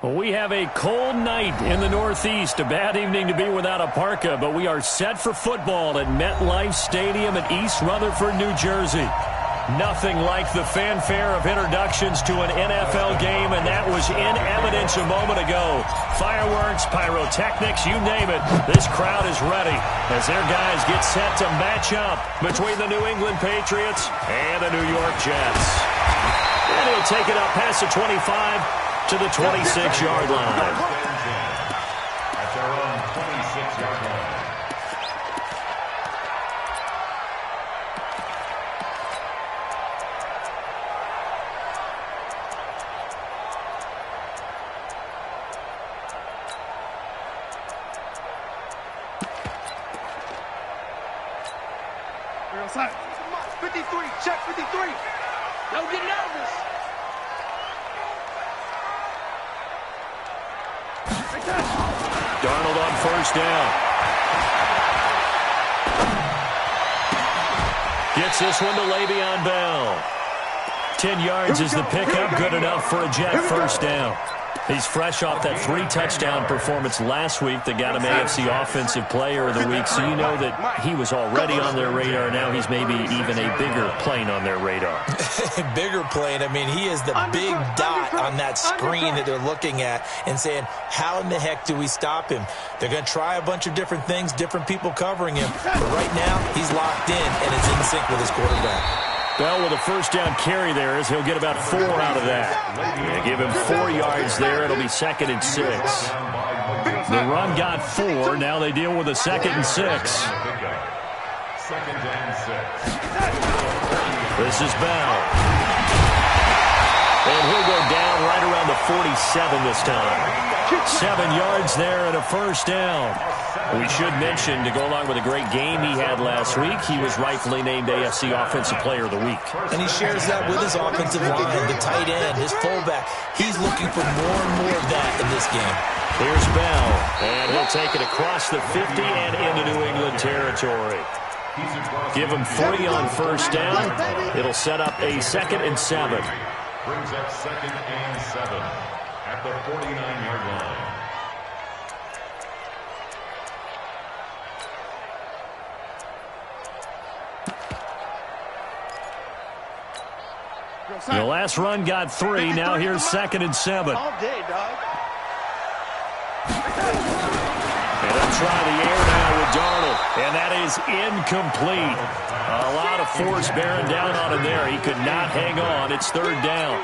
Well, we have a cold night in the Northeast. A bad evening to be without a parka, but we are set for football at MetLife Stadium in East Rutherford, New Jersey. Nothing like the fanfare of introductions to an NFL game, and that was in evidence a moment ago. Fireworks, pyrotechnics, you name it. This crowd is ready as their guys get set to match up between the New England Patriots and the New York Jets. And he'll take it up past the 25 to the 26-yard line. At their own 26-yard line. We're outside. 53, check 53. Don't get nervous. Darnold on first down. Gets this one to Le'Veon Bell. 10 yards is the pickup, good enough for a Jet first down. He's fresh off that 3-touchdown performance last week that got him AFC Offensive Player of the Week, so you know that he was already on their radar. Now he's maybe even a bigger plane on their radar. Bigger plane. I mean, he is the big dot on that screen that they're looking at and saying, how in the heck do we stop him? They're going to try a bunch of different things, different people covering him, but right now he's locked in and it's in sync with his quarterback. Bell with a first down carry there as he'll get about 4 out of that. They give him 4 yards there. It'll be 2nd and 6. The run got 4. Now they deal with a 2nd and 6. 2nd and 6. This is Bell. And he'll go down right around the 47 this time. 7 yards there and a first down. We should mention, to go along with a great game he had last week, he was rightfully named AFC Offensive Player of the Week. And he shares that with his offensive line, the tight end, his fullback. He's looking for more and more of that in this game. Here's Bell, and he'll take it across the 50 and into New England territory. Give him 3 on first down. It'll set up a 2nd and 7. Brings up 2nd and 7 at the 49-yard line. The last run got 3. Now here's 2nd and 7. All day, dog. And they'll try the air now with Darnold. And that is incomplete. A lot of force bearing down on him there. He could not hang on. It's 3rd down.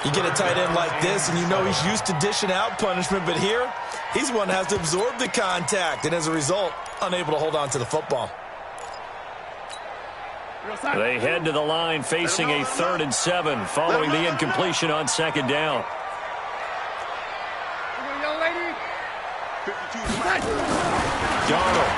You get a tight end like this, and you know he's used to dishing out punishment, but here, he's one that has to absorb the contact, and as a result, unable to hold on to the football. They head to the line facing a 3rd and 7 following the incompletion on 2nd down. Darnold.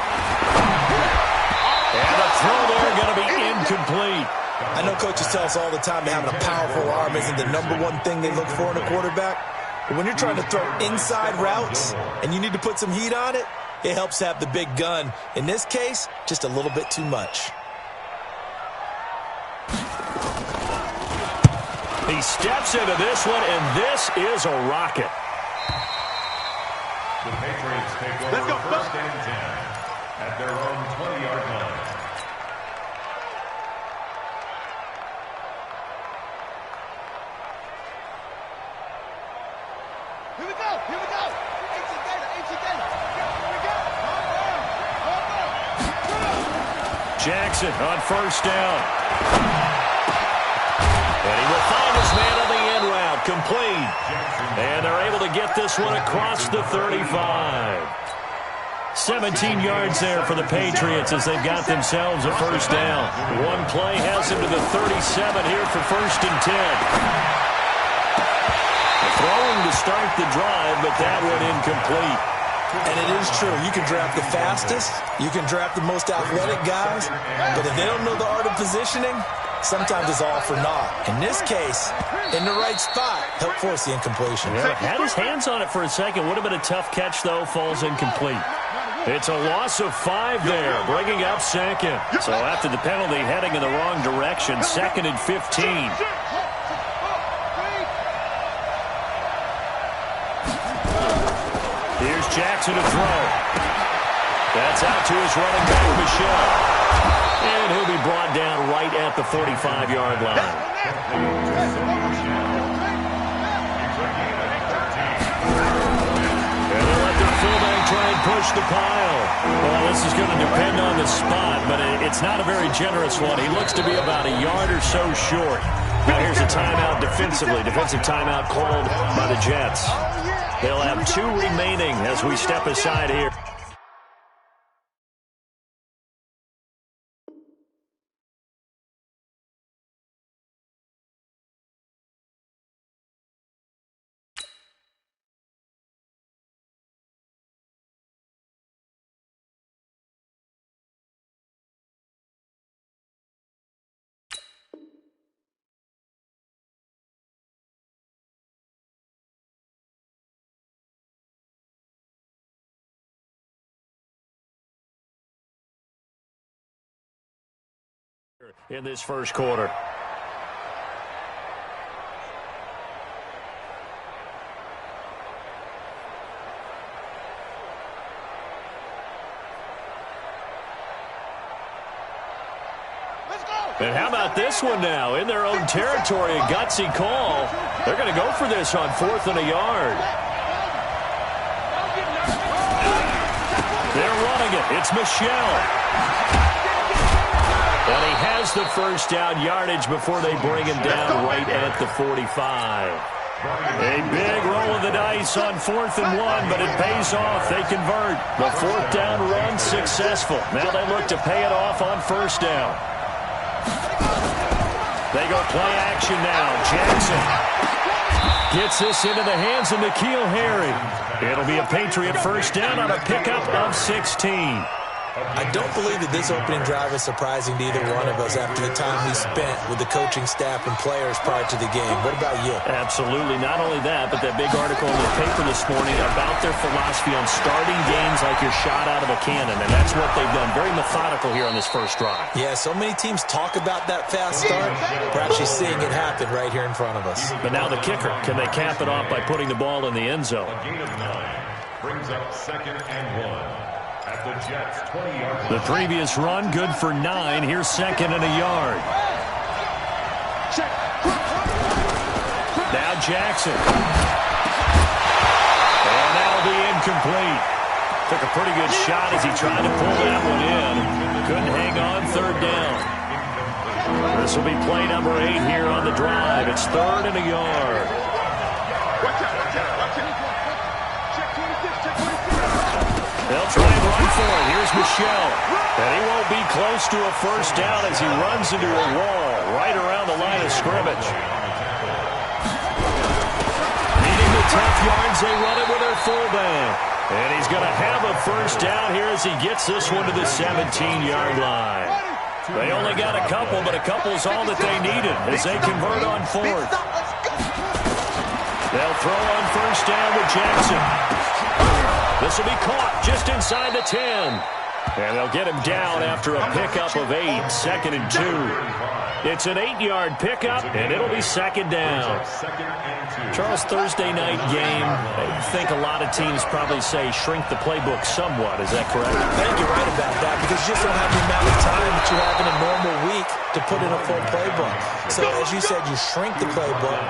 And the throw there going to be incomplete. I know coaches tell us all the time that having a powerful arm isn't the #1 thing they look for in a quarterback. But when you're trying to throw inside routes and you need to put some heat on it, it helps have the big gun. In this case, just a little bit too much. He steps into this one, and this is a rocket. The Patriots take over 1st and 10 at their own 20-yard line. Here we go. Here we go. Ancient data. Ancient data. Here we go. Jackson on first down. And he will find his man on the end route, complete. And they're able to get this one across the 35. 17 yards there for the Patriots as they've got themselves a first down. One play has him to the 37 here for 1st and 10. Throwing to start the drive, but that one incomplete. And it is true. You can draft the fastest. You can draft the most athletic guys. But if they don't know the art of positioning, sometimes it's all for naught. In this case, in the right spot, help force the incompletion. Yeah, had his hands on it for a second. Would have been a tough catch, though. Falls incomplete. It's a loss of 5 there, bringing up 2nd. So after the penalty, heading in the wrong direction, 2nd and 15. Here's Jackson to throw. That's out to his running back, Michelle. And he'll be brought down right at the 45-yard line. And they'll let their fullback try and push the pile. Well, this is going to depend on the spot, but it's not a very generous one. He looks to be about a yard or so short. Now here's a timeout defensively. Defensive timeout called by the Jets. They'll have 2 remaining as we step aside here. In this first quarter. And how about this one now? In their own territory, a gutsy call. They're going to go for this on 4th and a yard. They're running it. It's Michelle. And he has the first down yardage before they bring him down right at the 45. A big roll of the dice on 4th and 1, but it pays off. They convert. The 4th down run successful. Now they look to pay it off on 1st down. They go play action now. Jackson gets this into the hands of N'Keal Harry. It'll be a Patriot first down on a pickup of 16. I don't believe that this opening drive is surprising to either one of us after the time we spent with the coaching staff and players prior to the game. What about you? Absolutely. Not only that, but that big article in the paper this morning about their philosophy on starting games like you're shot out of a cannon, and that's what they've done. Very methodical here on this first drive. Yeah, so many teams talk about that fast start. We're actually seeing it happen right here in front of us. But now the kicker. Can they cap it off by putting the ball in the end zone? A gain of 9 brings up 2nd and 1. At the Jets' 20-yard line. The previous run, good for 9. Here's 2nd and a yard. Now Jackson. And that'll be incomplete. Took a pretty good shot as he tried to pull that one in. Couldn't hang on 3rd down. This will be play number 8 here on the drive. It's 3rd and a yard. They'll try and run for it. Here's Michelle. And he won't be close to a first down as he runs into a wall right around the line of scrimmage. Needing the tough yards, they run it with their fullback. And he's going to have a first down here as he gets this one to the 17-yard line. They only got a couple, but a couple's all that they needed as they convert on 4th. They'll throw on first down with Jackson. This will be caught just inside the 10. And they'll get him down after a pickup of 8, 2nd and 2. It's an 8-yard pickup, and it'll be 2nd down. Charles, Thursday night game, I think a lot of teams probably say shrink the playbook somewhat. Is that correct? I think you're right about that because you just don't have the amount of time that you have in a normal week to put in a full playbook. So, as you said, you shrink the playbook,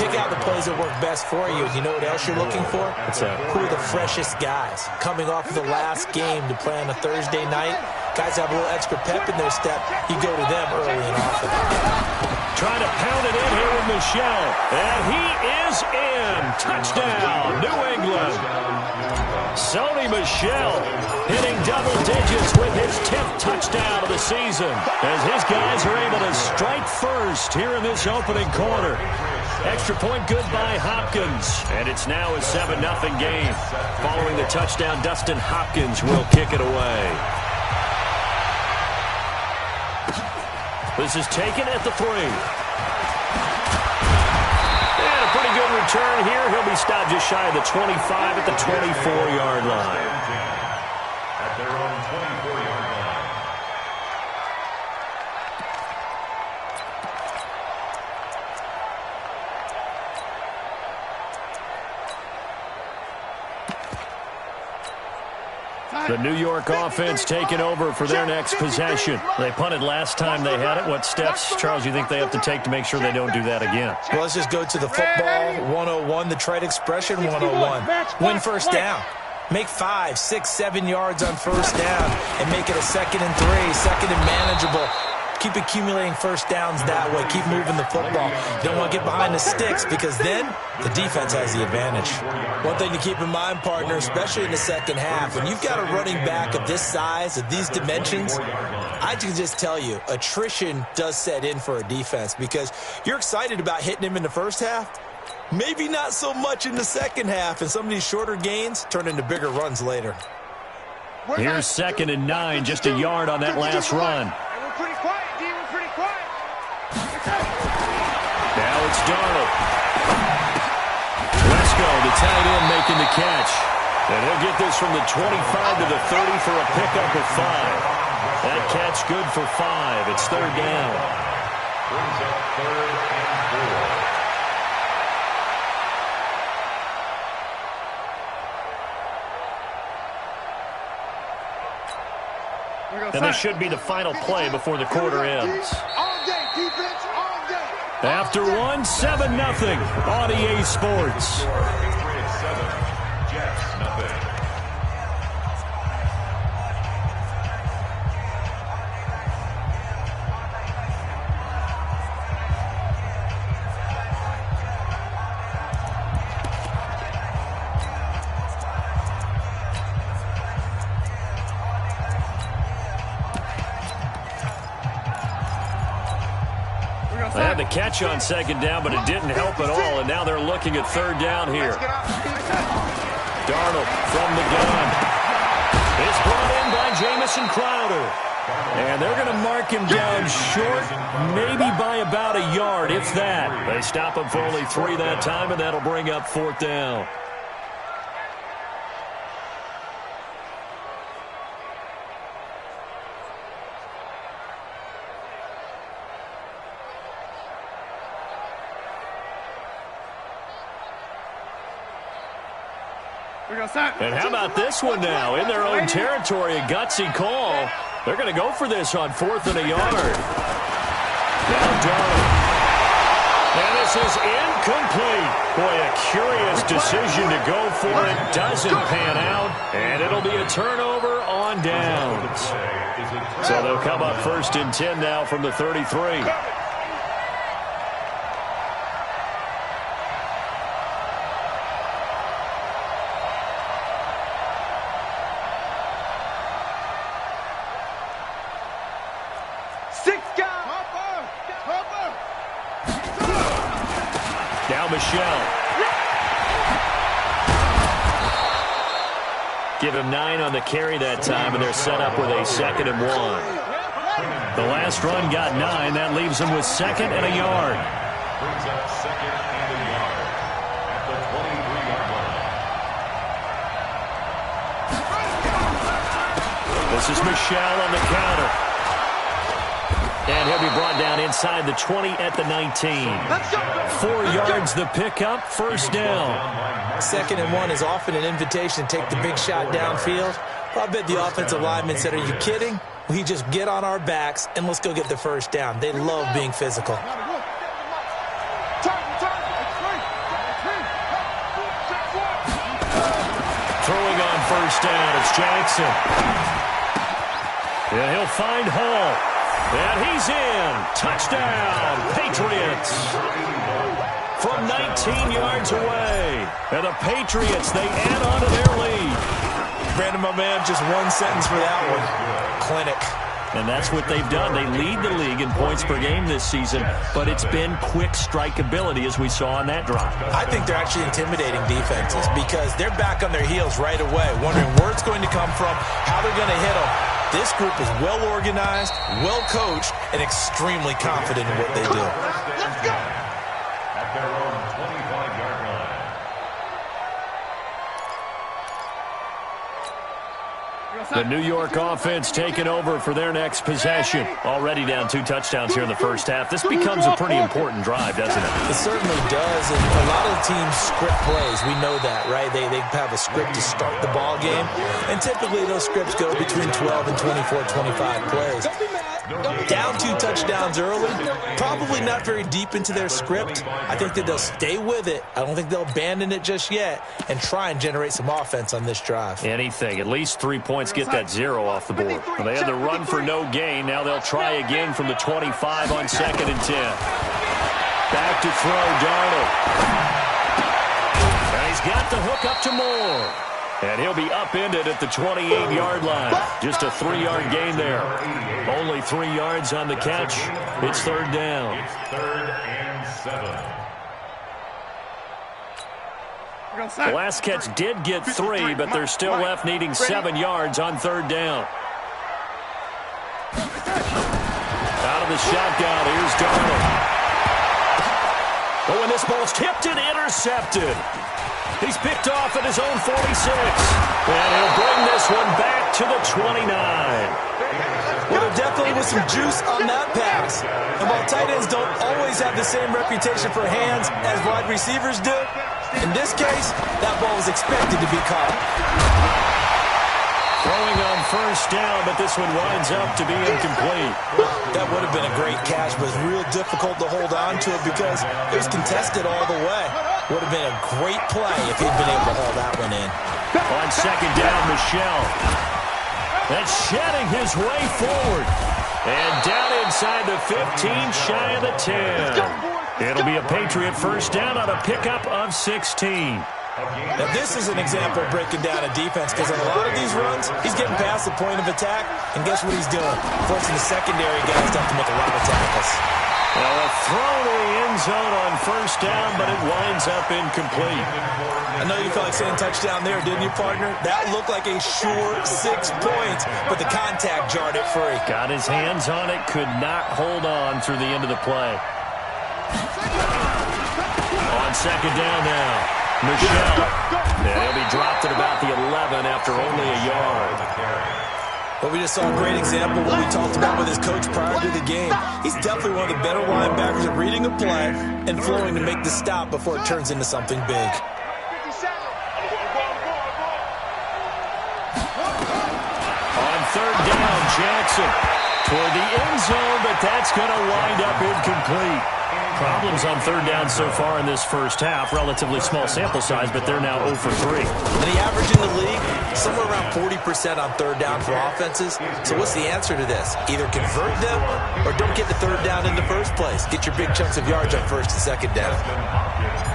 pick out the plays that work best for you. You know what else you're looking for? What's that? Who are the freshest guys coming off of the last game to play on a Thursday night? Guys have a little extra pep in their step. You go to them early and often. Trying to pound it in here with Michelle. And he is in. Touchdown, New England. Sony Michel hitting double digits with his 10th touchdown of the season as his guys are able to strike first here in this opening quarter. Extra point good by Hopkins. And it's now a 7-0 game. Following the touchdown, Dustin Hopkins will kick it away. This is taken at the 3. And a pretty good return here. He'll be stopped just shy of the 25 at the 24-yard line. At their own 24-yard line. The New York offense taking over for their next possession. They punted last time they had it. What steps, Charles, you think they have to take to make sure they don't do that again? Well, let's just go to the football 101, the trite expression 101. Win first down. Make 5, 6, 7 yards on first down and make it a 2nd and 3, 2nd and manageable. Keep accumulating first downs that way. Keep moving the football. You don't want to get behind the sticks because then the defense has the advantage. One thing to keep in mind, partner, especially in the second half, when you've got a running back of this size, of these dimensions, I can just tell you, attrition does set in for a defense because you're excited about hitting him in the first half. Maybe not so much in the second half, and some of these shorter gains turn into bigger runs later. Here's 2nd and 9, just a yard on that last run. Pretty quiet, D. We're pretty quiet. Now it's Darnold. Wesco, the tight end, making the catch. And he'll get this from the 25 to the 30 for a pickup of 5. That catch good for 5. It's 3rd down. Brings up 3rd and 4. And this should be the final play before the quarter ends. After 1, 7-0 on EA Sports. Patriots 7, Jets nothing. They had the catch on 2nd down, but it didn't help at all, and now they're looking at 3rd down here. Darnold from the gun. It's brought in by Jamison Crowder. And they're going to mark him down short, maybe by about a yard, if that. They stop him for only 3 that time, and that'll bring up 4th down. And how about this one now? In their own territory, a gutsy call. They're going to go for this on 4th and a yard. Now Darnold. And this is incomplete. Boy, a curious decision to go for it. Doesn't pan out. And it'll be a turnover on downs. So they'll come up 1st and 10 now from the 33. Now Michelle. Give him 9 on the carry that time, and they're set up with a 2nd and 1. The last run got 9. That leaves them with 2nd and a yard. Brings up 2nd and a yard at the 23-yard line. This is Michelle on the counter. And he'll be brought down inside the 20 at the 19. 4 yards the pickup, 1st down. 2nd and 1 is often an invitation to take the big shot downfield. I bet the offensive lineman said, are you kidding? We just get on our backs and let's go get the 1st down. They love being physical. Throwing on 1st down, it's Jackson. And he'll find Hall. And he's in. Touchdown, Patriots. From 19 yards away. And the Patriots, they add on to their lead. Brandon, my man, just 1 sentence for that one. Clinic. And that's what they've done. They lead the league in points per game this season, but it's been quick strikeability as we saw on that drive. I think they're actually intimidating defenses because they're back on their heels right away, wondering where it's going to come from, how they're going to hit them. This group is well organized, well coached, and extremely confident in what they do. Let's go. At their own 25-yard line. The New York offense taking over for their next possession. Already down 2 touchdowns here in the first half. This becomes a pretty important drive, doesn't it? It certainly does, and a lot of teams script plays. We know that, right? They have a script to start the ball game, and typically those scripts go between 12 and 24, 25 plays. Down 2 touchdowns early, probably not very deep into their script. I think that they'll stay with it. I don't think they'll abandon it just yet and try and generate some offense on this drive. Anything. At least 3 points get that 0 off the board. Well, they had the run for no gain. Now they'll try again from the 25 on 2nd and 10. Back to throw, Darnold. And he's got the hook up to Moore. And he'll be upended at the 28-yard line. Just a 3-yard gain there. Only 3 yards on the catch. It's 3rd down. It's 3rd and 7. The last catch did get 3, but they're still left needing 7 yards on 3rd down. Out of the shotgun, here's Darnold. Oh, and this ball's tipped and intercepted. He's picked off at his own 46. And he'll bring this one back to the 29. Well, there definitely was some juice on that pass. And while tight ends don't always have the same reputation for hands as wide receivers do, in this case, that ball was expected to be caught. Throwing on 1st down, but this one winds up to be incomplete. That would have been a great catch, but it's real difficult to hold on to it because it was contested all the way. Would have been a great play if he'd been able to haul that one in. On 2nd down, Michelle. That's shedding his way forward. And down inside the 15, shy of the 10. It'll be a Patriot 1st down on a pickup of 16. Now, this is an example of breaking down a defense because on a lot of these runs, he's getting past the point of attack, and guess what he's doing? Forcing the secondary guys to have to make a lot of tackles. Well, a throw to the end zone on 1st down, but it winds up incomplete. I know you felt like saying touchdown there, didn't you, partner? That looked like a sure 6 points, but the contact jarred it free. Got his hands on it, could not hold on through the end of the play. On 2nd down now. Michelle. And he'll be dropped at about the 11 after only a yard. Well, we just saw a great example of what we talked about with his coach prior to the game. He's definitely one of the better linebackers at reading a play and flowing to make the stop before it turns into something big. On 3rd down, Jackson toward the end zone, but that's going to wind up incomplete. Problems on 3rd down so far in this first half. Relatively small sample size, but they're now 0 for 3. And the average in the league, somewhere around 40% on 3rd down for offenses. So what's the answer to this? Either convert them or don't get the 3rd down in the first place. Get your big chunks of yards on 1st and 2nd down.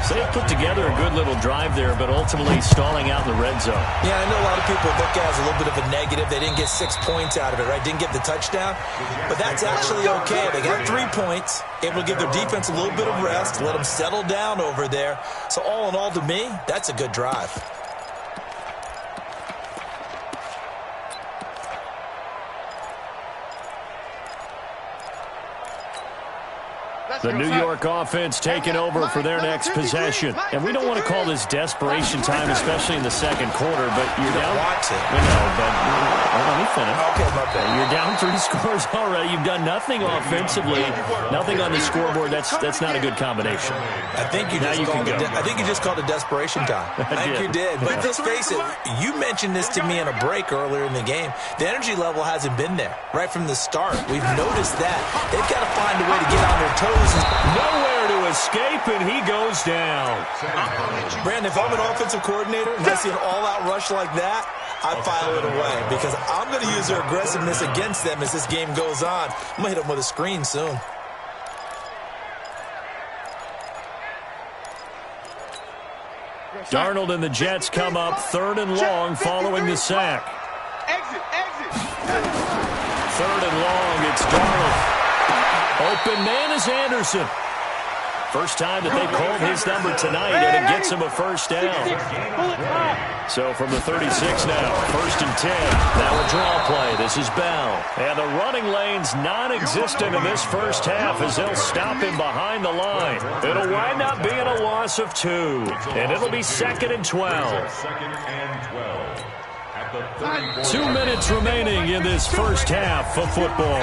So they put together a good little drive there, but ultimately stalling out in the red zone. Yeah, I know a lot of people look at it as a little bit of a negative. They didn't get 6 points out of it, right? Didn't get the touchdown. But that's actually okay. They got 3 points, able to give their defense a little bit of rest, let them settle down over there. So all in all, to me, that's a good drive. The New York offense taking over for their next possession. And we don't want to call this desperation time, especially in the 2nd quarter, but you're down. Want to. We know, but let me finish. Okay, my bad. You're down 3 scores already. You've done nothing offensively, nothing on the scoreboard. That's not a good combination. I think you just called it desperation time. I think you did. But let's face it, you mentioned this to me in a break earlier in the game. The energy level hasn't been there right from the start. We've noticed that. They've got to find a way to get on their toes. Nowhere to escape, and he goes down. Brandon, if I'm an offensive coordinator and I see an all-out rush like that, I file it away because I'm going to use their aggressiveness against them as this game goes on. I'm going to hit them with a screen soon. Darnold and the Jets come up 3rd and long following the sack. Exit. 3rd and long, it's Darnold. Open man is Anderson. First time that they've called his number tonight, and it gets him a 1st down. So from the 36 now, 1st and 10. Now a draw play. This is Bell. And the running lane's non-existent in this first half as they'll stop him behind the line. It'll wind up being a loss of 2. And it'll be 2nd and 12. 2nd and 12. At the 2 minutes remaining in this first half of football.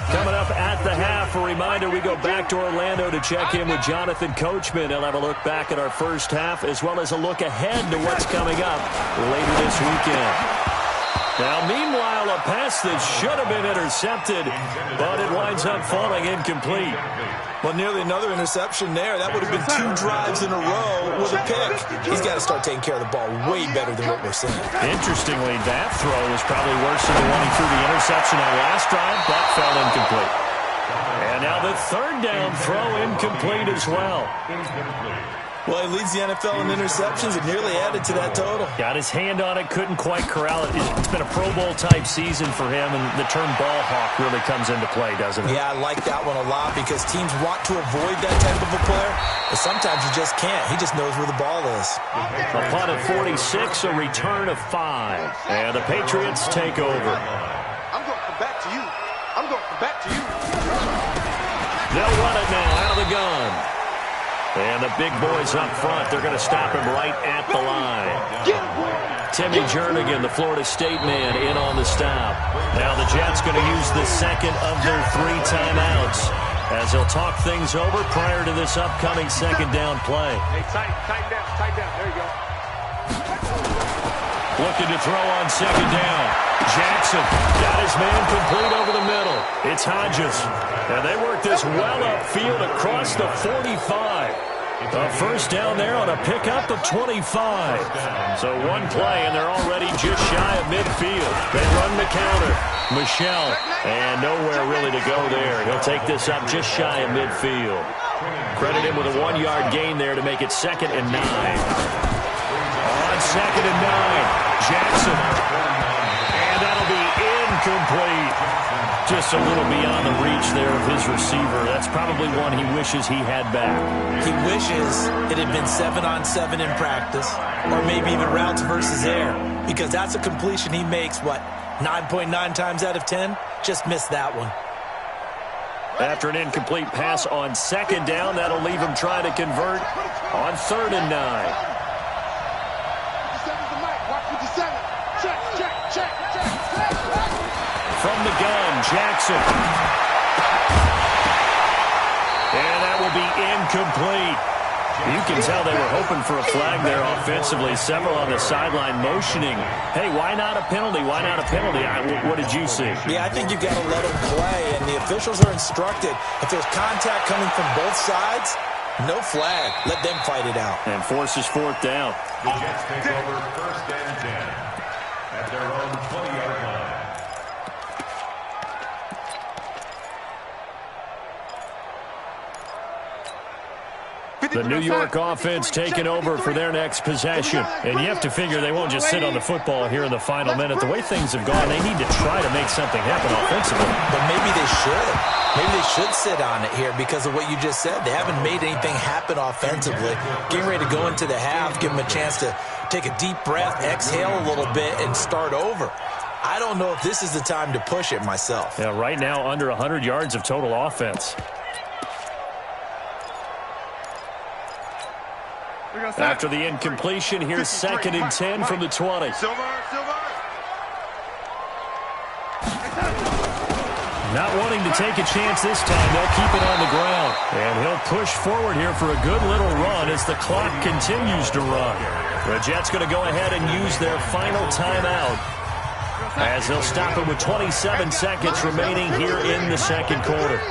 Coming up at the half, a reminder, we go back to Orlando to check in with Jonathan Coachman. He'll have a look back at our first half as well as a look ahead to what's coming up later this weekend. Now, meanwhile, a pass that should have been intercepted, but it winds up falling incomplete. Well, nearly another interception there. That would have been 2 drives in a row with a pick. He's got to start taking care of the ball way better than what we're seeing. Interestingly, that throw was probably worse than the one he threw the interception on last drive, but fell incomplete. And now the third down throw incomplete as well. Well, he leads the NFL in interceptions and nearly added to that total. Got his hand on it, couldn't quite corral it. It's been a Pro Bowl-type season for him, and the term ball hawk really comes into play, doesn't it? Yeah, I like that one a lot because teams want to avoid that type of a player, but sometimes you just can't. He just knows where the ball is. A punt of 46, a return of 5, and the Patriots take over. I'm going to come back to you. I'm going to come back to you. They'll run it now out of the gun. And the big boys up front, they're going to stop him right at the line. Timmy Jernigan, the Florida State man, in on the stop. Now the Jets going to use the second of their 3 timeouts as they'll talk things over prior to this upcoming second down play. Hey, tighten down. There you go. Looking to throw on second down. Jackson got his man complete over the middle. It's Hodges. And they work this well upfield across the 45. A first down there on a pickup of 25. So one play, and they're already just shy of midfield. They run the counter. Michelle, and nowhere really to go there. He'll take this up just shy of midfield. Credit him with a 1-yard gain there to make it 2nd and 9. On 2nd and 9, Jackson. And that'll be incomplete. Just a little beyond the reach there of his receiver. That's probably one he wishes he had back. He wishes it had been 7-on-7 in practice, or maybe even routes versus air, because that's a completion he makes, 9.9 times out of 10? Just missed that one. After an incomplete pass on 2nd down, that'll leave him trying to convert on 3rd and 9. From the gun, Jackson. And that will be incomplete. You can tell they were hoping for a flag there offensively. Several on the sideline motioning. Hey, why not a penalty? Why not a penalty? What did you see? Yeah, I think you've got to let them play, and the officials are instructed. If there's contact coming from both sides, no flag. Let them fight it out. And forces 4th down. The Jets take over 1st and 10 at their own 20-yard line. The New York offense taking over for their next possession. And you have to figure they won't just sit on the football here in the final minute. The way things have gone, they need to try to make something happen offensively. But maybe they should. Maybe they should sit on it here because of what you just said. They haven't made anything happen offensively. Getting ready to go into the half, give them a chance to take a deep breath, exhale a little bit, and start over. I don't know if this is the time to push it myself. Yeah, right now under 100 yards of total offense. After the incompletion, here's 2nd and 10 from the 20. Not wanting to take a chance this time, they'll keep it on the ground. And he'll push forward here for a good little run as the clock continues to run. The Jets going to go ahead and use their final timeout as they'll stop it with 27 seconds remaining here in the 2nd quarter.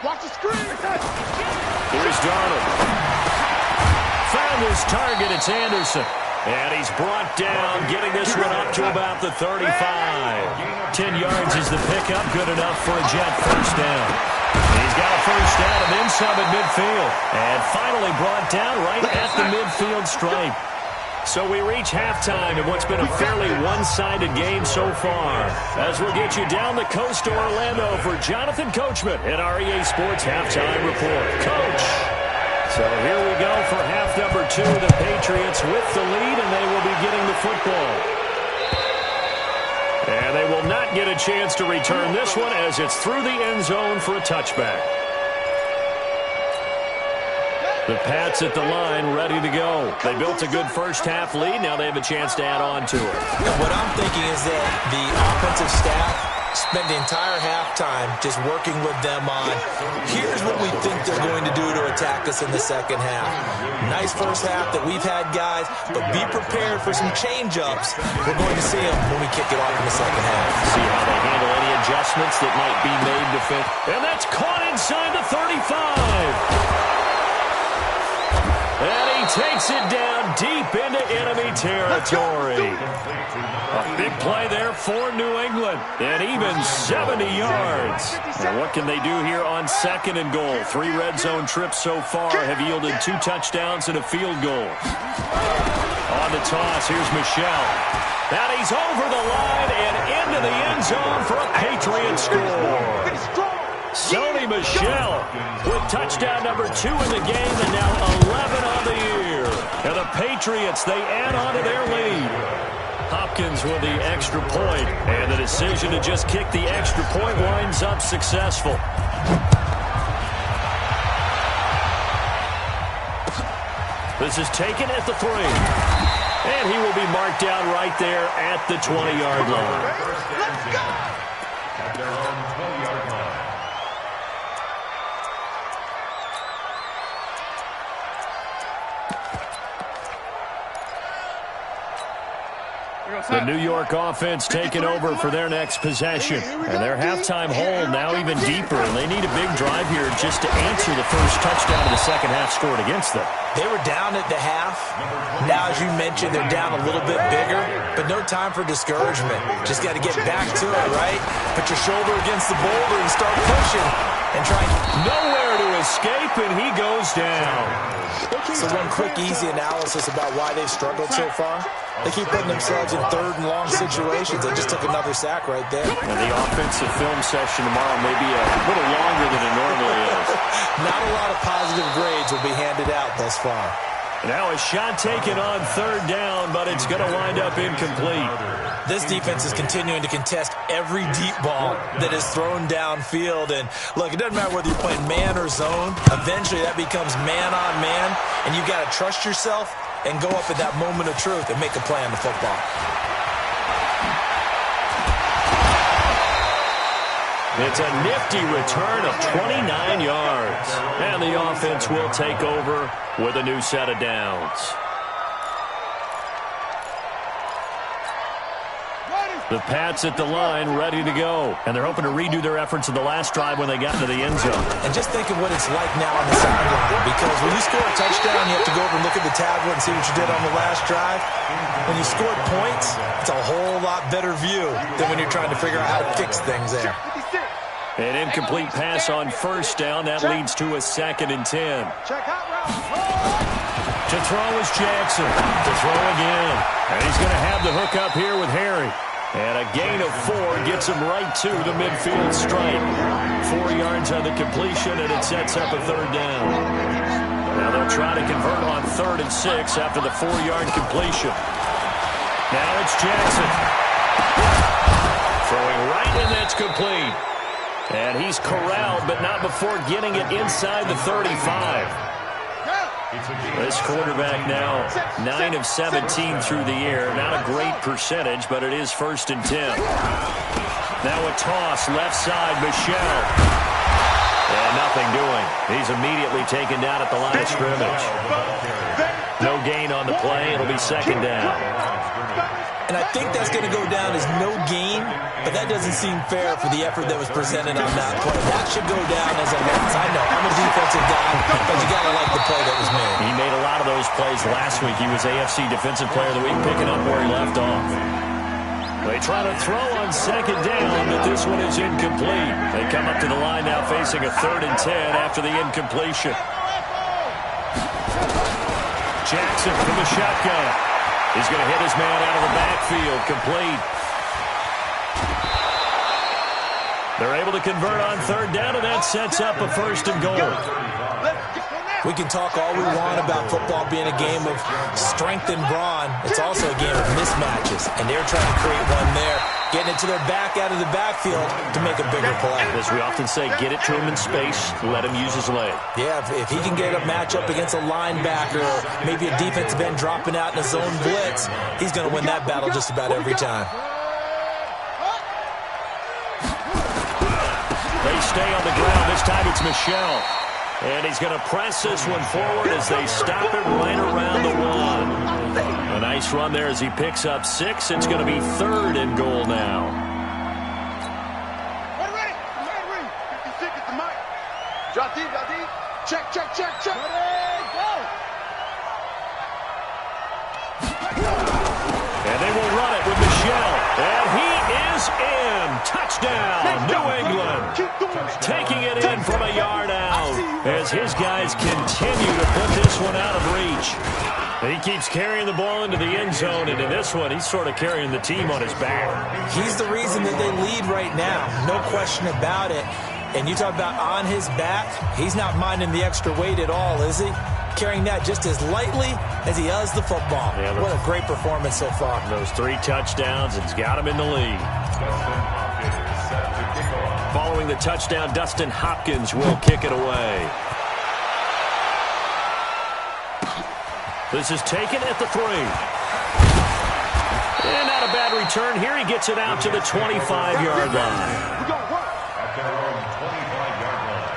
Watch the screen. Here's Darnold. Found his target. It's Anderson. And he's brought down, getting this one up to about the 35. 10 yards is the pickup. Good enough for a Jet first down. He's got a first down and then some at midfield. And finally brought down right at the midfield stripe. So we reach halftime in what's been a fairly one-sided game so far. As we'll get you down the coast to Orlando for Jonathan Coachman in our EA Sports Halftime Report. Coach! So here we go for half number 2. The Patriots with the lead, and they will be getting the football. And they will not get a chance to return this one as it's through the end zone for a touchback. The Pats at the line, ready to go. They built a good first-half lead. Now they have a chance to add on to it. And what I'm thinking is that the offensive staff spent the entire halftime just working with them on, here's what we think they're going to do to attack us in the second half. Nice first half that we've had, guys, but be prepared for some change-ups. We're going to see them when we kick it off in the second half. See how they handle any adjustments that might be made to fit. And that's caught inside the 35. And he takes it down deep into enemy territory. A big play there for New England. And even 70 yards. Now what can they do here on 2nd and goal? 3 red zone trips so far have yielded 2 touchdowns and a field goal. On the toss, here's Michel. And he's over the line and into the end zone for a Patriots score. Sony Michel with touchdown number 2 in the game and now 11 on the year. And the Patriots, they add on to their lead. Hopkins with the extra point, and the decision to just kick the extra point winds up successful. This is taken at the 3. And he will be marked down right there at the 20-yard line. Let's go! At their own 20-yard line. The New York offense taking over for their next possession. And their halftime hole now even deeper. And they need a big drive here just to answer the first touchdown of the second half scored against them. They were down at the half. Now, as you mentioned, they're down a little bit bigger, but no time for discouragement. Just got to get back to it, right? Put your shoulder against the boulder and start pushing and try. Nowhere to escape, and he goes down. So one quick, easy analysis about why they've struggled so far. They keep putting themselves in 3rd and long situations. They just took another sack right there. And the offensive film session tomorrow may be a little longer than it normally is. Not a lot of positive grades will be handed out thus far. Now a shot taken on 3rd down, but it's going to wind up incomplete. This defense is continuing to contest every deep ball that is thrown downfield. And, look, it doesn't matter whether you're playing man or zone. Eventually that becomes man on man, and you've got to trust yourself and go up at that moment of truth and make a play on the football. It's a nifty return of 29 yards. And the offense will take over with a new set of downs. The Pats at the line, ready to go. And they're hoping to redo their efforts in the last drive when they got into the end zone. And just think of what it's like now on the sideline. Because when you score a touchdown, you have to go over and look at the tablet and see what you did on the last drive. When you scored points, it's a whole lot better view than when you're trying to figure out how to fix things there. An incomplete pass on 1st down. That leads to a 2nd and 10. To throw is Jackson. To throw again. And he's going to have the hook up here with Harry. And a gain of 4 gets him right to the midfield stripe. 4 yards on the completion, and it sets up a 3rd down. Now they'll try to convert on 3rd and 6 after the 4-yard completion. Now it's Jackson. Throwing right, and that's complete. And he's corralled, but not before getting it inside the 35. This quarterback now 9 of 17 through the air. Not a great percentage, but it is 1st and 10. Now a toss, left side, Michel. And nothing doing. He's immediately taken down at the line of scrimmage. No gain on the play. It'll be 2nd down. And I think that's going to go down as no gain, but that doesn't seem fair for the effort that was presented on that play. That should go down as a loss. I know, I'm a defensive guy, but you got to like the play that was made. He made a lot of those plays last week. He was AFC Defensive Player of the Week, picking up where he left off. They try to throw on 2nd down, but this one is incomplete. They come up to the line now facing a 3rd and 10 after the incompletion. Jackson from the shotgun. He's going to hit his man out of the backfield. Complete. They're able to convert on 3rd down, and that sets up a 1st and goal. We can talk all we want about football being a game of strength and brawn. It's also a game of mismatches, and they're trying to create one there. getting it to their back out of the backfield to make a bigger play. As we often say, get it to him in space, let him use his leg. Yeah, if he can get a matchup against a linebacker or maybe a defensive end dropping out in a zone blitz, he's going to win that battle just about every time. They stay on the ground. This time it's Michel. And he's going to press this one forward as they stop it right around the 1. A nice run there as he picks up 6. It's going to be 3rd and goal now. Check. And they will run it with Michel. And he is in. Touchdown, New England. Taking it in from a yard out as his guys continue to put this one out of reach. He keeps carrying the ball into the end zone, and in this one, he's sort of carrying the team on his back. He's the reason that they lead right now. No question about it. And you talk about on his back, he's not minding the extra weight at all, is he? Carrying that just as lightly as he does the football. Yeah, what a great performance so far. Those 3 touchdowns, it's got him in the lead. Following the touchdown, Dustin Hopkins will kick it away. This is taken at the 3. And not a bad return here. He gets it out to the 25-yard line. At their own 25-yard line.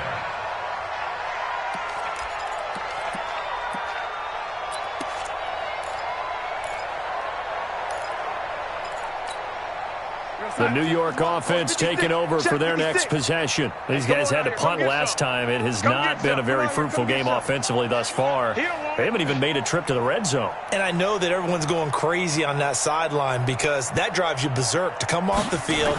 The New York offense taking over for their next possession. These guys had to punt last time. It has not been a very fruitful game offensively thus far. They haven't even made a trip to the red zone. And I know that everyone's going crazy on that sideline because that drives you berserk to come off the field,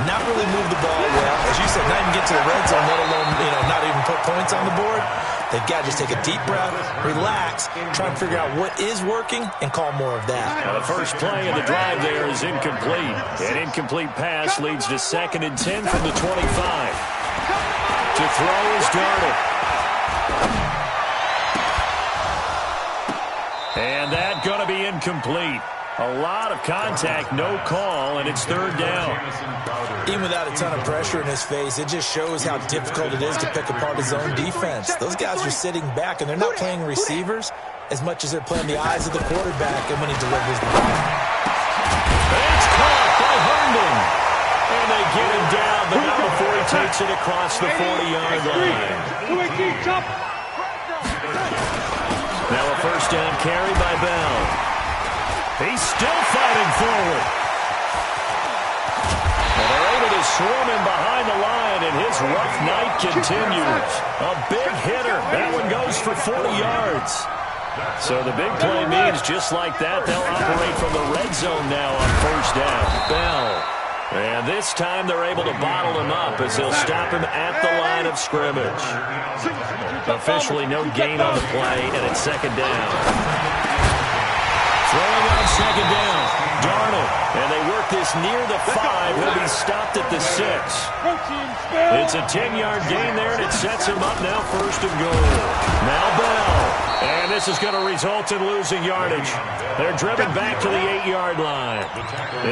not really move the ball well. As you said, not even get to the red zone, let alone, not even put points on the board. They've got to just take a deep breath, relax, try and figure out what is working, and call more of that. Now the first play of the drive there is incomplete. An incomplete pass leads to 2nd and 10 from the 25. To throw is Darnold. And that going to be incomplete. A lot of contact, no call, and it's 3rd down. Even without a ton of pressure in his face, it just shows how difficult it is to pick apart his own defense. Those guys are sitting back, and they're not playing receivers as much as they're playing the eyes of the quarterback and when he delivers the ball. It's caught by Herndon. And they get him down, but not before he takes it across the 40-yard line. Now a 1st down carry by Bell. He's still fighting forward. And they're able to swarm him behind the line, and his rough night continues. A big hitter. That one goes for 40 yards. So the big play means just like that, they'll operate from the red zone now on 1st down. Bell. And this time they're able to bottle him up as they'll stop him at the line of scrimmage. Officially no gain on the play, and it's 2nd down. Throwing on 2nd down, Darnold, and they work this near the 5. He'll be stopped at the 6. It's a 10-yard gain there, and it sets him up now 1st and goal. Now Bell, and this is going to result in losing yardage. They're driven back to the 8-yard line.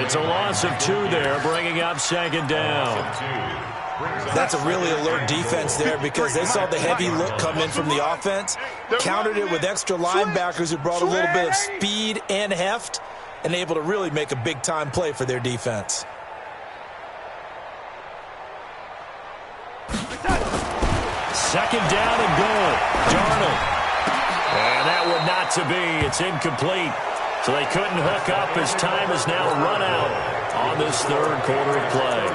It's a loss of 2 there, bringing up 2nd down. That's a really alert defense there because they saw the heavy look come in from the offense, countered it with extra linebackers who brought a little bit of speed and heft, and able to really make a big-time play for their defense. Second down and goal. Darnold. And that would not to be. It's incomplete. So they couldn't hook up as time has now run out on this 3rd quarter of play.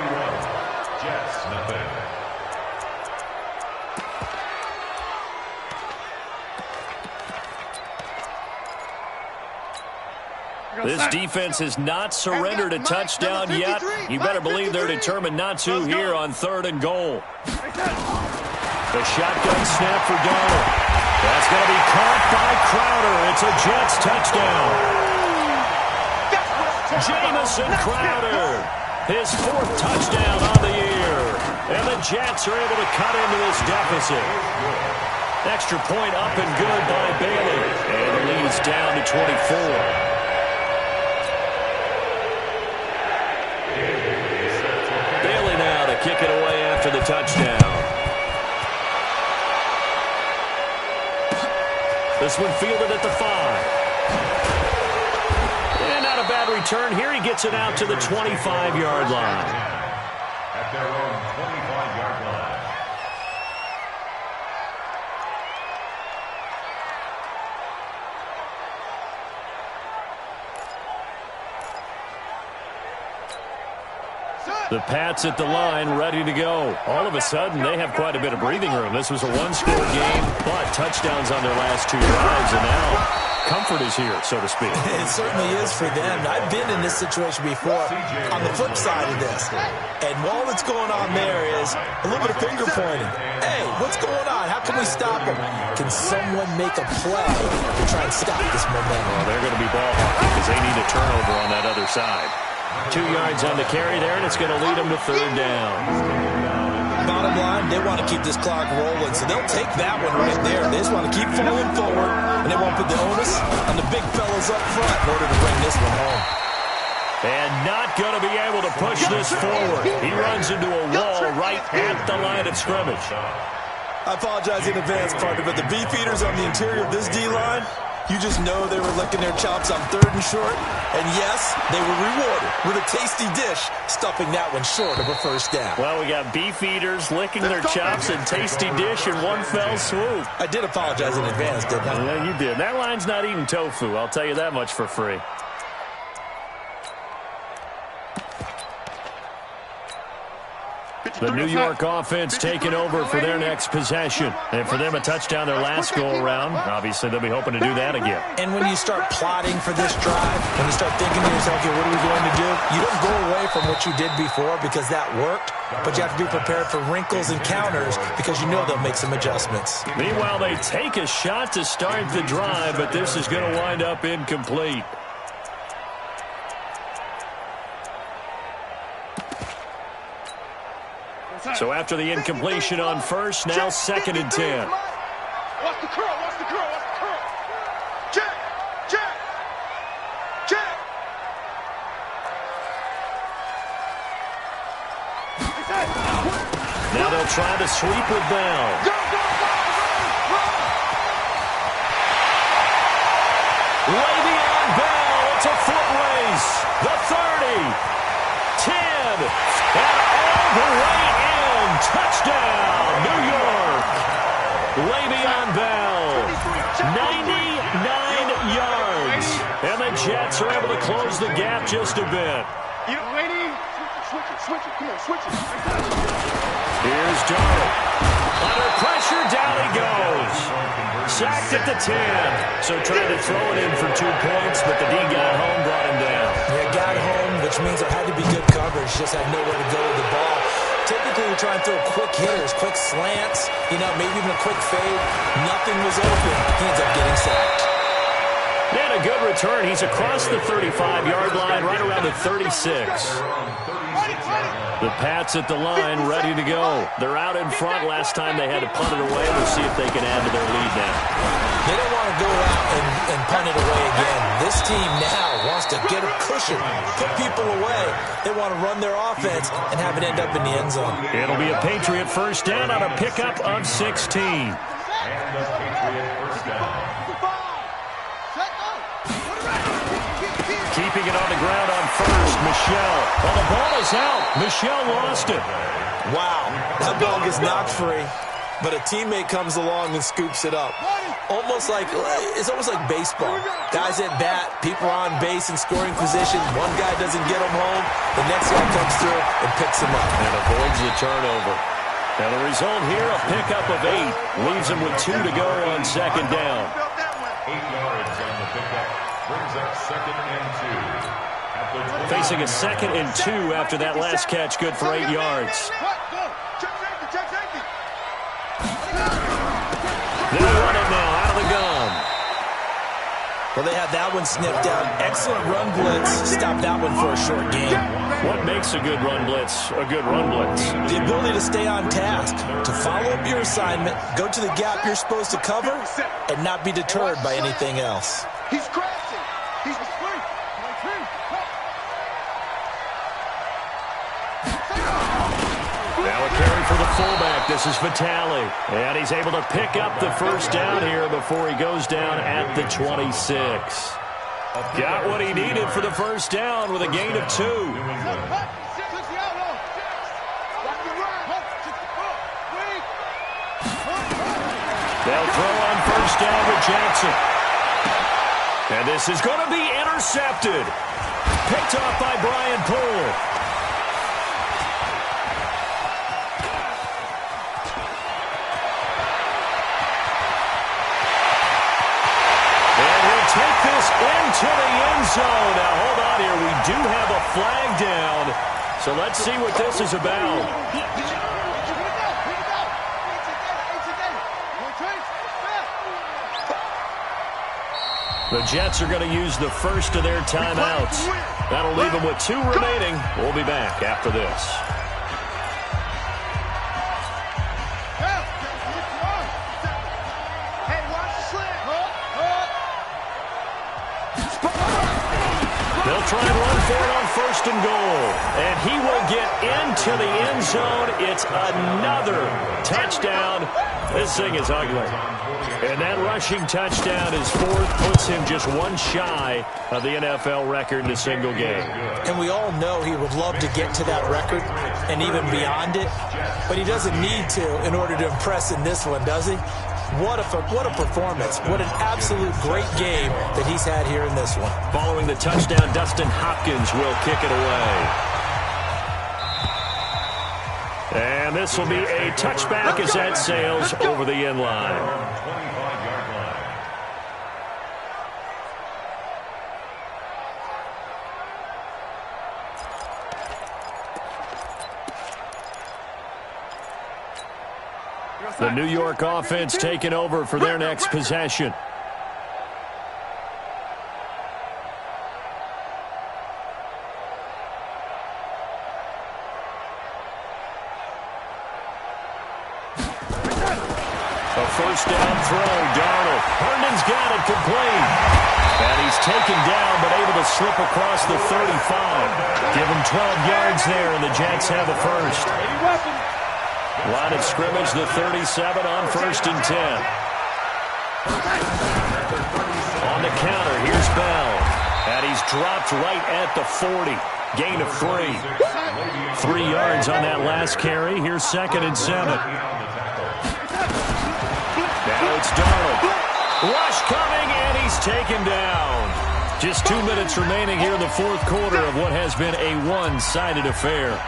This defense has not surrendered a touchdown yet. You better believe they're determined not to here on 3rd and goal. The shotgun snap for Darnold. That's going to be caught by Crowder. It's a Jets touchdown. Jamison Crowder, his 4th touchdown on the year. And the Jets are able to cut into this deficit. Extra point up and good by Bailey. And the lead is down to 24. kick it away after the touchdown. This one fielded at the 5. And not a bad return here. He gets it out to the 25-yard line. At their own 25-yard line. The Pats at the line, ready to go. All of a sudden, they have quite a bit of breathing room. This was a one-score game, but touchdowns on their last 2 drives, and now comfort is here, so to speak. It certainly is for them. I've been in this situation before on the flip side of this. And while what's going on there is a little bit of finger pointing. Hey, what's going on? How can we stop them? Can someone make a play to try and stop this momentum? Well, they're going to be ball hawking because they need a turnover on that other side. 2 yards on the carry there, and it's going to lead them to 3rd down. Bottom line, they want to keep this clock rolling, so they'll take that one right there. They just want to keep falling forward, and they won't put the onus on the big fellas up front in order to bring this one home. And not going to be able to push this forward. He runs into a wall right at the line of scrimmage. I apologize in advance, partner, but the beefeaters on the interior of this D-line, you just know they were licking their chops on 3rd and short. And yes, they were rewarded with a tasty dish, stuffing that one short of a 1st down. Well, we got beef eaters licking their chops and tasty dish in one fell swoop. I did apologize in advance, didn't I? Yeah, you did. That line's not eating tofu. I'll tell you that much for free. The New York offense taking over for their next possession. And for them, a touchdown their last go-around. Obviously, they'll be hoping to do that again. And when you start plotting for this drive, when you start thinking to yourself, okay, what are we going to do? You don't go away from what you did before because that worked, but you have to be prepared for wrinkles and counters because you know they'll make some adjustments. Meanwhile, they take a shot to start the drive, but this is going to wind up incomplete. So after the incompletion on first, now 2nd and 10. Watch the curl, watch the curl, watch the curl. Check, check, check. Now they'll try to sweep with Bell. Le'Veon Bell, it's a foot race. The 30, 10, and all the way in. Touchdown, New York. Le'Veon Bell, 99 yards. And the Jets are able to close the gap just a bit. You ready? Switch it, come on, switch it. Here's Darnold. Under pressure, down he goes. Sacked at the 10. So trying to throw it in for 2 points, but the D got home, brought him down. Yeah, got home, which means there had to be good coverage. Just had nowhere to go with the ball. Typically, we try and throw quick hitters, quick slants, maybe even a quick fade. Nothing was open. He ends up getting sacked. And a good return. He's across the 35-yard line, right around the 36. The Pats at the line, ready to go. They're out in front. Last time they had to punt it away. We'll see if they can add to their lead now. They don't want to go out and punt it away again. This team now wants to get a cushion, put people away. They want to run their offense and have it end up in the end zone. It'll be a Patriot 1st down on a pickup of 16. And the Patriot 1st down. Keeping it on the ground on first, Michel. Well, the ball is out. Michel lost it. Wow, that ball gets knocked free, but a teammate comes along and scoops it up. It's almost like baseball. Guys at bat, people are on base in scoring position. One guy doesn't get him home. The next guy comes through and picks him up. And avoids the turnover. Now the result here, a pickup of 8. Leaves him with 2 to go on 2nd down. 8 yards on the pickup. Brings up 2nd and 2. Facing a 2nd and 2 after that last catch, good for 8 yards. They'll run it now out of the gun. Well, they had that one sniffed out. Excellent run blitz. Stop that one for a short game. What makes a good run blitz a good run blitz? The ability to stay on task, to follow up your assignment, go to the gap you're supposed to cover, and not be deterred by anything else. He's crashing. He's free. for the fullback. This is Vitale. And he's able to pick up the first down here before he goes down at the 26. Got what he needed for the first down with a gain of 2. They'll throw on first down with Jackson. And this is going to be intercepted. Picked off by Brian Poole. And he'll take this into the end zone. Now, hold on here. We do have a flag down. So let's see what this is about. The Jets are going to use the first of their timeouts. That'll leave them with 2 remaining. We'll be back after this. They'll try and run for it on first and goal. And he will get into the end zone. It's another touchdown. This thing is ugly. And that rushing touchdown is 4th, puts him just 1 shy of the NFL record in a single game. And we all know he would love to get to that record and even beyond it, but he doesn't need to in order to impress in this one, does he? What a performance. What an absolute great game that he's had here in this one. Following the touchdown, Dustin Hopkins will kick it away. And this will be a touchback as that sails over the end line. The New York offense taking over for their next possession. First down throw, Darnold. Herndon's got it complete. And he's taken down, but able to slip across the 35. Give him 12 yards there, and the Jets have a first. Line of scrimmage, the 37 on first and 10. On the counter, here's Bell. And he's dropped right at the 40. Gain of 3. 3 yards on that last carry. Here's 2nd and 7. Now it's Darnold. Rush coming, and he's taken down. Just 2 minutes remaining here in the 4th quarter of what has been a one-sided affair.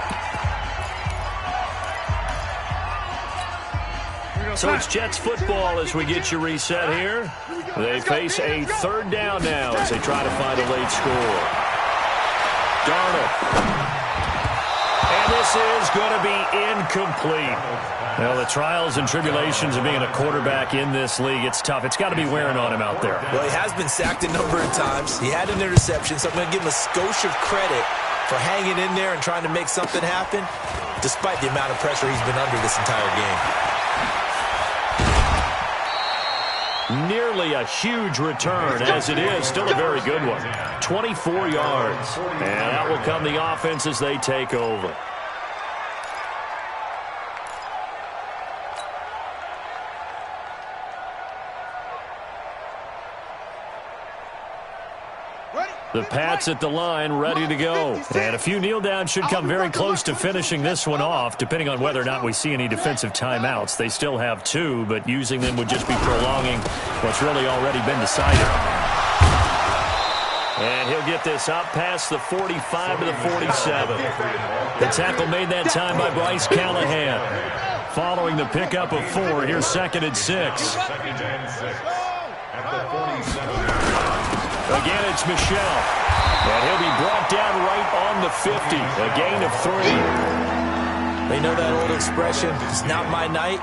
So it's Jets football as we get you reset here. They face a 3rd down now as they try to find a late score. Darnold. And this is going to be incomplete. Well, the trials and tribulations of being a quarterback in this league, it's tough. It's got to be wearing on him out there. Well, he has been sacked a number of times. He had an interception, so I'm going to give him a skosh of credit for hanging in there and trying to make something happen, despite the amount of pressure he's been under this entire game. Nearly a huge return, as it is. Still a very good one. 24 yards. And that will come the offense as they take over. The Pats at the line, ready to go. And a few kneel downs should come very close to finishing this one off, depending on whether or not we see any defensive timeouts. They still have 2, but using them would just be prolonging what's really already been decided. And he'll get this up past the 45 to the 47. The tackle made that time by Bryce Callahan. Following the pickup of 4, here's 2nd and 6. Again, it's Michel. And he'll be brought down right on the 50. A gain of 3. They know that old expression, it's not my night.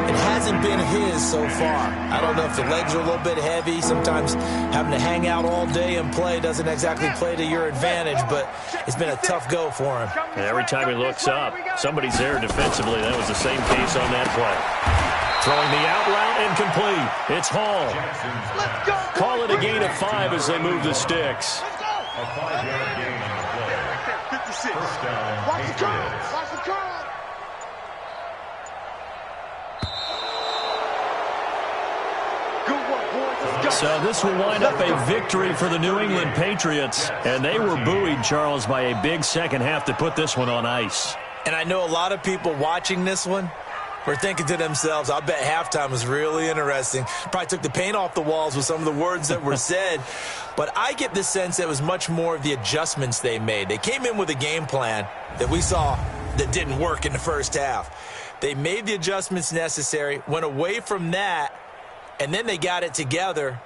It hasn't been his so far. I don't know if the legs are a little bit heavy. Sometimes having to hang out all day and play doesn't exactly play to your advantage, but it's been a tough go for him. And every time he looks up, somebody's there defensively. That was the same case on that play. Throwing the out route incomplete. It's Hall. Call it a gain of 5 as they move the sticks. A 5-yard gain on the play. 56. Watch the curl. Watch the curl. So this will wind up a victory for the New England Patriots. And they were buoyed, Charles, by a big second half to put this one on ice. And I know a lot of people watching this one were thinking to themselves, I bet halftime was really interesting. Probably took the paint off the walls with some of the words that were said. But I get the sense that it was much more of the adjustments they made. They came in with a game plan that we saw that didn't work in the first half. They made the adjustments necessary, went away from that, and then they got it together